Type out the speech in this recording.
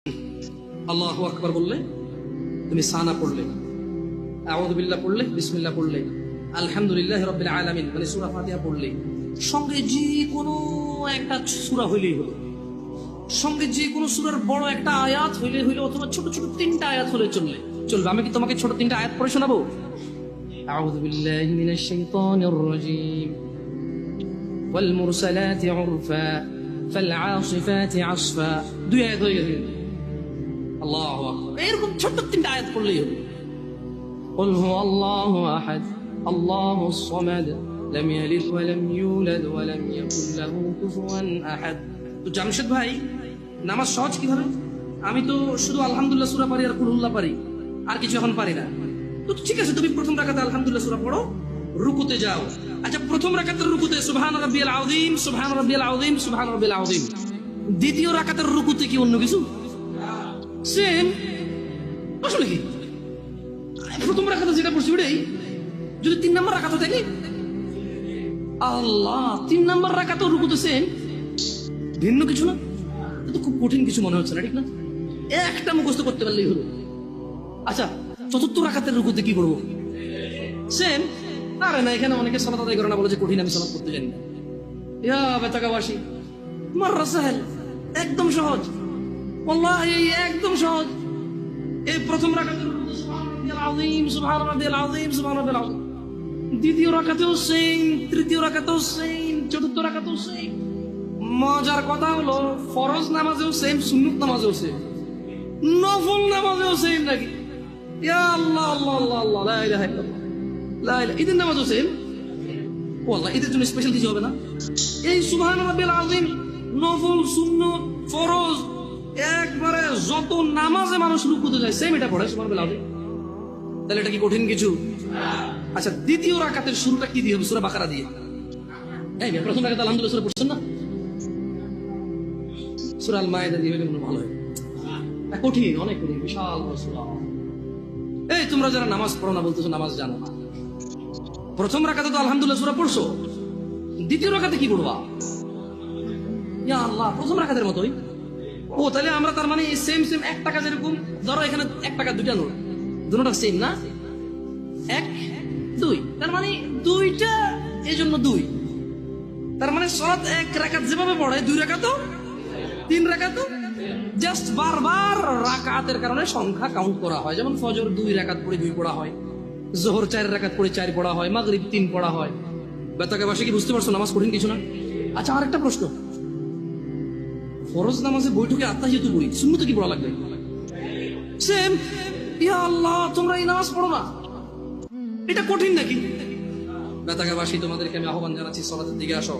আল্লাহু আকবার বললে, তুমি সানা পড়লে, আউযু বিল্লাহ পড়লে, বিসমিল্লাহ পড়লে, আলহামদুলিল্লাহি রাব্বিল আলামিন মানে সূরা ফাতিহা পড়লে, সঙ্গে যে কোনো একটা সূরা হইলেই হলো, সঙ্গে যে কোনো সূরার বড় একটা আয়াত হইলে হইলো, অথবা ছোট ছোট তিনটা আয়াত হলে চলবে। আমি কি তোমাকে ছোট তিনটা আয়াত পড়ে শোনাবো? আউযু বিল্লাহি মিনাশ শাইতানির রাজীম, ওয়াল মুরসালাতি উরফা ফাল আসিফাতি আসফা। দুই আয়াত হয়ে গেছে। আল্লাহু আকবার। এরকম ছোট তিনটা আয়াত পড়লেই হবে। قل هو الله احد الله الصمد لم يلد ولم يولد ولم يكن له كفوا احد। তো জামশেদ ভাই, নামাজ সহজ কিভাবে? আমি তো শুধু আলহামদুলিল্লাহ সূরা পারি আর কুল হুল্লাহ পারি, আর কিছু এখন পারি না। তো ঠিক আছে, তুমি প্রথম রাকাতে আলহামদুলিল্লাহ সূরা পড়ো, রুকুতে যাও। আচ্ছা, প্রথম রাকাতের রুকুতে সুবহান রাব্বিয়াল আযীম, সুবহান রাব্বিয়াল আযীম, সুবহান রাব্বিয়াল আযীম। দ্বিতীয় রাকাতের রুকুতে কি অন্য কিছু? সেম। আসলে কি প্রথম রাকাতে যেটা পড়ছি ওটাই, যদি 3 নম্বর রাকাতে থাকে, আল্লাহ 3 নম্বর রাকাতেও রুকুতে সেম, ভিন্ন কিছু না? এটা তো খুব কঠিন কিছু মনে হচ্ছে না, ঠিক না? একটা মুখস্থ করতে পারলেই হলো। আচ্ছা, চতুর্থ রাকাতের রুকুতে কি করবো? সেম। আরে না, এখানে অনেকে সালাত আদায় করে না, বলে যে কঠিন, আমি সালাত করতে জানি না। ইয়া বেতাকাবাসী, মাররা সাহেল, একদম সহজ, ওয়াল্লাহি একদম সহজ। এই প্রথম রাকাতের রুকুতে সুবহান রাব্বিয়াল আযীম, সুবহান রাব্বিয়াল আযীম, সুবহান রাব্বিয়াল আযীম। দ্বিতীয় রাকাতেও সেম, তৃতীয় রাকাতেও সেম, চতুর্থ রাকাতেও সেম। মজার কথা হলো, ফরজ নামাজেও সেম, সুন্নত নামাজেও সেম, নফল নামাজেও সেম নাকি? ইয়া আল্লাহ আল্লাহ আল্লাহ আল্লাহ, লা ইলাহা ইল্লাল্লাহ, লা ইলাহা। ঈদের নামাজও সেম। ওয়াল্লাহ, ঈদের জন্য স্পেশাল কিছু হবে না? এই সুবহান রাব্বিয়াল আযীম, নফল, সুন্নত, ফরজ, একবারে যত নামাজে মানুষ রুকুতে যায় সেম এটা পড়ে সুবহান রাব্বিয়াল আযীম। তাহলে এটা কি কঠিন কিছু? আচ্ছা, দ্বিতীয় রাকাতের শুরুটা কি দিয়ে হবে? সূরা বাকারা দিয়ে। এই প্রথম রাকাতে আলহামদুলিল্লাহ সূরা পড়ছেন না? সূরা আল মায়েদা দিয়ে হলে ভালো হয়। কঠিন, অনেক কঠিন, বিশাল সূরা। এই তোমরা যারা নামাজ পড়ো না বলতেছো নামাজ জানো না, প্রথম রাকাতে তো আলহামদুলিল্লাহ সূরা পড়ছো, দ্বিতীয় রাকাতে কি পড়বা? ইয়া আল্লাহ, প্রথম রাকাতের মতোই। ও তাহলে আমরা তার মানে সেম সেম, 1 টাকা যেরকম, ধরো এখানে 1 টাকা দুইটা নোট, দুটোটা সেম না? 1 2, তার মানে দুইটা, এই জন্য 2। তার মানে সালাত 1 রাকাত যেভাবে পড়ে, 2 রাকাতও, 3 রাকাতও, জাস্ট বারবার রাকাতের কারণে সংখ্যা কাউন্ট করা হয়। যেমন ফজর 2 রাকাত পড়ে 2 পড়া হয়, যোহর 4 রাকাত পড়ে 4 পড়া হয়, মাগরিব 3 পড়া হয়। বেতাকাবাসী কি বুঝতে পারছো নামাজ কঠিন কিছু না? আচ্ছা, আরেকটা প্রশ্ন, ফরজ নামাজে বৈঠকে আত্তাহিয়াতু পড়ি, সুন্নতে কি পড়া লাগবে? সেম। ইয়া আল্লাহ, তোমরা এই নামাজ পড়ো না, এটা কঠিন নাকি? বেতাকাবাসী, তোমাদেরকে আমি আহ্বান জানাচ্ছি, সালাতের দিকে আসো।